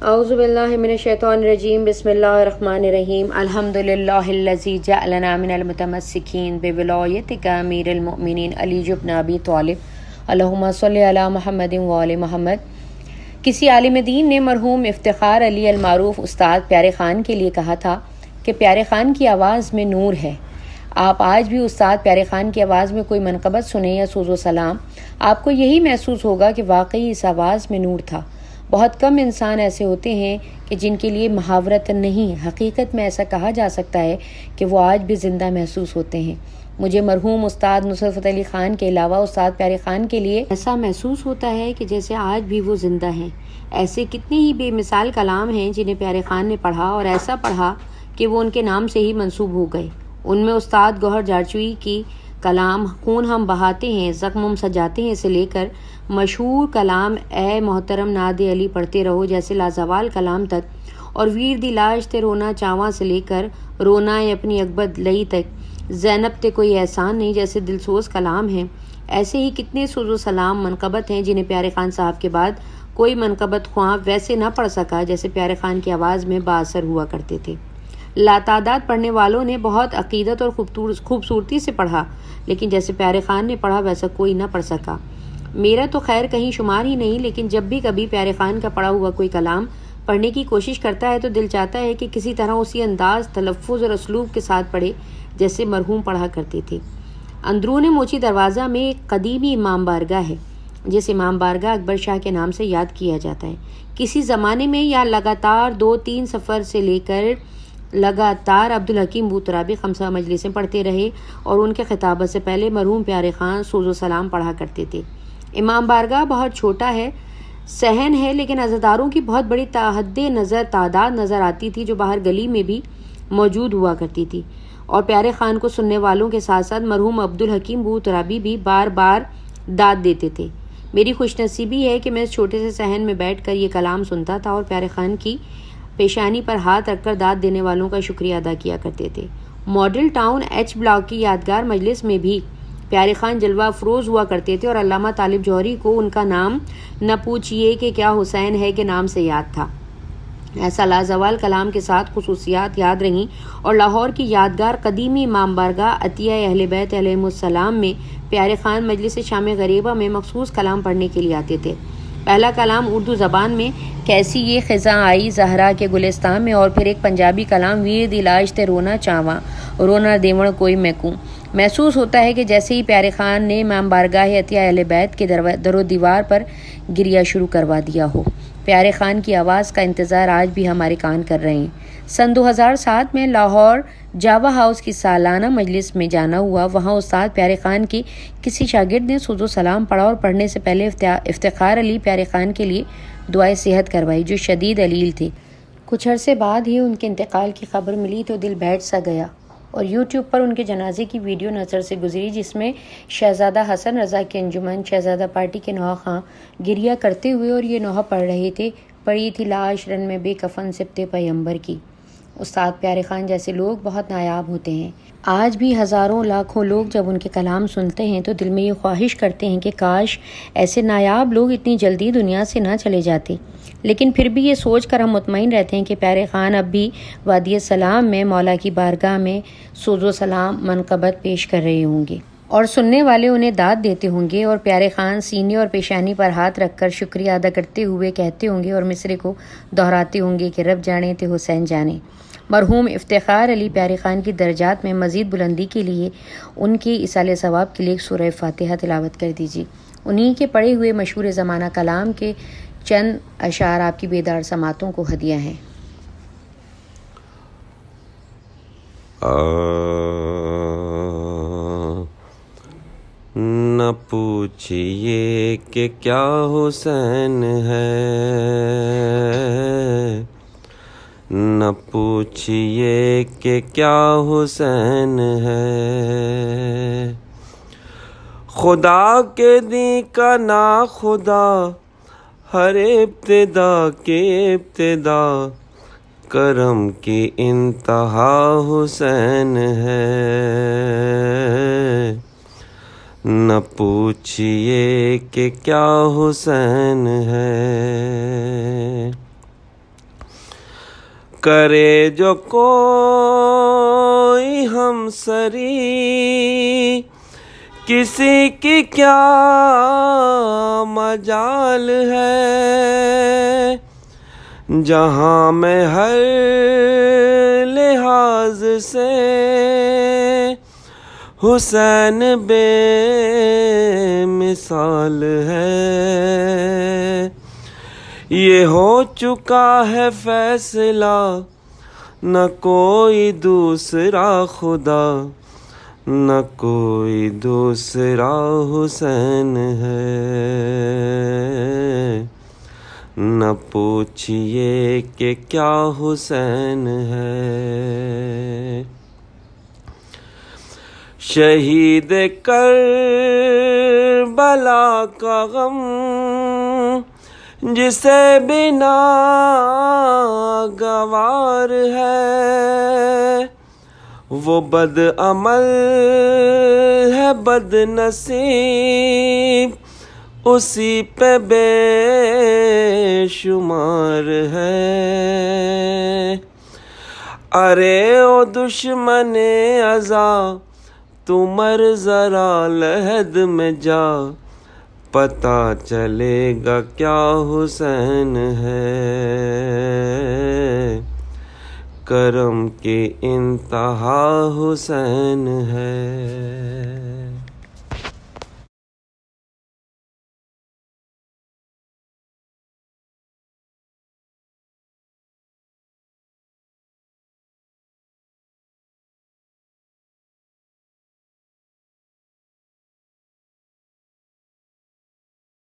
اعوذ باللہ من الشیطان الرجیم بسم اللہ الرحمن الرحیم الحمدللہ الذی جعلنا من المتمسکین بولایتک امیر المؤمنین علی بن ابی طالب اللہم صلی علی محمد وآل محمد۔ کسی عالم دین نے مرحوم افتخار علی المعروف استاد پیارے خان کے لیے کہا تھا کہ پیارے خان کی آواز میں نور ہے۔ آپ آج بھی استاد پیارے خان کی آواز میں کوئی منقبت سنیں یا سوز و سلام، آپ کو یہی محسوس ہوگا کہ واقعی اس آواز میں نور تھا۔ بہت کم انسان ایسے ہوتے ہیں کہ جن کے لیے محاورت نہیں، حقیقت میں ایسا کہا جا سکتا ہے کہ وہ آج بھی زندہ محسوس ہوتے ہیں۔ مجھے مرحوم استاد نصرت علی خان کے علاوہ استاد پیارے خان کے لیے ایسا محسوس ہوتا ہے کہ جیسے آج بھی وہ زندہ ہیں۔ ایسے کتنے ہی بے مثال کلام ہیں جنہیں پیارے خان نے پڑھا اور ایسا پڑھا کہ وہ ان کے نام سے ہی منسوب ہو گئے۔ ان میں استاد گوہر جارچوئی کی کلام خون ہم بہاتے ہیں زخم ہم سجاتے ہیں سے لے کر مشہور کلام اے محترم ناد علی پڑھتے رہو جیسے لازوال کلام تک، اور ویر دی لاش تے رونا چاواں سے لے کر رونا ہے اپنی اکبد لئی تک، زینب تے کوئی احسان نہیں جیسے دلسوز کلام ہیں۔ ایسے ہی کتنے سوز و سلام منقبت ہیں جنہیں پیارے خان صاحب کے بعد کوئی منقبت خواہ ویسے نہ پڑھ سکا جیسے پیارے خان کی آواز میں بااثر ہوا کرتے تھے۔ لاتعداد پڑھنے والوں نے بہت عقیدت اور خوبصورتی سے پڑھا، لیکن جیسے پیارے خان نے پڑھا ویسا کوئی نہ پڑھ سکا۔ میرا تو خیر کہیں شمار ہی نہیں، لیکن جب بھی کبھی پیارے خان کا پڑھا ہوا کوئی کلام پڑھنے کی کوشش کرتا ہے تو دل چاہتا ہے کہ کسی طرح اسی انداز، تلفظ اور اسلوب کے ساتھ پڑھے جیسے مرحوم پڑھا کرتے تھے۔ اندرون موچی دروازہ میں ایک قدیمی امام بارگاہ ہے جس امام بارگاہ اکبر شاہ کے نام سے یاد کیا جاتا ہے۔ کسی زمانے میں یا لگاتار 2-3 سفر سے لے کر لگاتار عبدالحکیم بوترابی خمسہ مجلسیں پڑھتے رہے اور ان کے خطابت سے پہلے مرحوم پیارے خان سوز و سلام پڑھا کرتے تھے۔ امام بارگاہ بہت چھوٹا ہے، صحن ہے، لیکن عزاداروں کی بہت بڑی حد نظر تعداد نظر آتی تھی جو باہر گلی میں بھی موجود ہوا کرتی تھی، اور پیارے خان کو سننے والوں کے ساتھ ساتھ مرحوم عبدالحکیم بوترابی بھی بار بار داد دیتے تھے۔ میری خوش نصیبی ہے کہ میں اس چھوٹے سے صحن میں بیٹھ کر یہ کلام سنتا تھا اور پیارے خان کی پیشانی پر ہاتھ رکھ کر داد دینے والوں کا شکریہ ادا کیا کرتے تھے۔ ماڈل ٹاؤن ایچ بلاک کی یادگار مجلس میں بھی پیارے خان جلوہ افروز ہوا کرتے تھے اور علامہ طالب جوہری کو ان کا نام نہ پوچھئے کہ کیا حسین ہے کے نام سے یاد تھا۔ ایسا لازوال کلام کے ساتھ خصوصیات یاد رہیں اور لاہور کی یادگار قدیمی امام بارگاہ عطیہ اہل بیت علیہم السلام میں پیارے خان مجلس شام غریبہ میں مخصوص کلام پڑھنے کے لیے آتے تھے۔ پہلا کلام اردو زبان میں کیسی یہ خزاں آئی زہرا کے گلستان میں، اور پھر ایک پنجابی کلام ویر دی لاش تے رونا چاواں رونا دیوڑ کوئی میکوں۔ محسوس ہوتا ہے کہ جیسے ہی پیارے خان نے امام بارگاہ عطیہ اہل بیت کے در و دیوار پر گریا شروع کروا دیا ہو۔ پیارے خان کی آواز کا انتظار آج بھی ہمارے کان کر رہے ہیں۔ سن 2007 میں لاہور جاوا ہاؤس کی سالانہ مجلس میں جانا ہوا۔ وہاں استاد پیارے خان کی کسی شاگرد نے سوز و سلام پڑھا اور پڑھنے سے پہلے افتخار علی پیارے خان کے لیے دعائے صحت کروائی جو شدید علیل تھے۔ کچھ عرصے بعد ہی ان کے انتقال کی خبر ملی تو دل بیٹھ سا گیا، اور یوٹیوب پر ان کے جنازے کی ویڈیو نظر سے گزری جس میں شہزادہ حسن رضا کے انجمن شہزادہ پارٹی کے نوحہ خاں گریہ کرتے ہوئے اور یہ نوحہ پڑھ رہے تھے، پڑی تھی لاش رن میں بے کفن سبتے پیمبر کی۔ استاد پیارے خان جیسے لوگ بہت نایاب ہوتے ہیں۔ آج بھی ہزاروں لاکھوں لوگ جب ان کے کلام سنتے ہیں تو دل میں یہ خواہش کرتے ہیں کہ کاش ایسے نایاب لوگ اتنی جلدی دنیا سے نہ چلے جاتے، لیکن پھر بھی یہ سوچ کر ہم مطمئن رہتے ہیں کہ پیارے خان اب بھی وادی السلام میں مولا کی بارگاہ میں سوز و سلام منقبت پیش کر رہے ہوں گے اور سننے والے انہیں داد دیتے ہوں گے، اور پیارے خان سینے اور پیشانی پر ہاتھ رکھ کر شکریہ ادا کرتے ہوئے کہتے ہوں گے اور مصرے کو دہراتے ہوں گے کہ رب جانے تے حسین جانے۔ مرحوم افتخار علی پیارے خان کی درجات میں مزید بلندی کے لیے ان کے ایصال ثواب کے لیے ایک سورہ فاتحہ تلاوت کر دیجیے۔ انہی کے پڑھے ہوئے مشہور زمانہ کلام کے چند اشعار آپ کی بیدار سماعتوں کو ہدیہ ہیں۔ نہ پوچھئے کہ کیا حسین ہے، نہ پوچھئے کہ کیا حسین ہے، خدا کے دین کا نا خدا ہر ابتدا کے ابتدا، کرم کی انتہا حسین ہے، نہ پوچھئے کہ کیا حسین ہے۔ کرے جو کوئی ہمسری کسی کی کیا مجال ہے، جہاں میں ہر لحاظ سے حسین بے مثال ہے۔ یہ ہو چکا ہے فیصلہ، نہ کوئی دوسرا خدا، نہ کوئی دوسرا حسین ہے۔ نہ پوچھئے کہ کیا حسین ہے۔ شہید کربلا کا غم جسے بنا گوار ہے، وہ بد عمل ہے بد نصیب، اسی پہ بے شمار ہے۔ ارے او دشمن ازا تو مر ذرا لحد میں جا، پتہ چلے گا کیا حسین ہے۔ کرم کی انتہا حسین ہے۔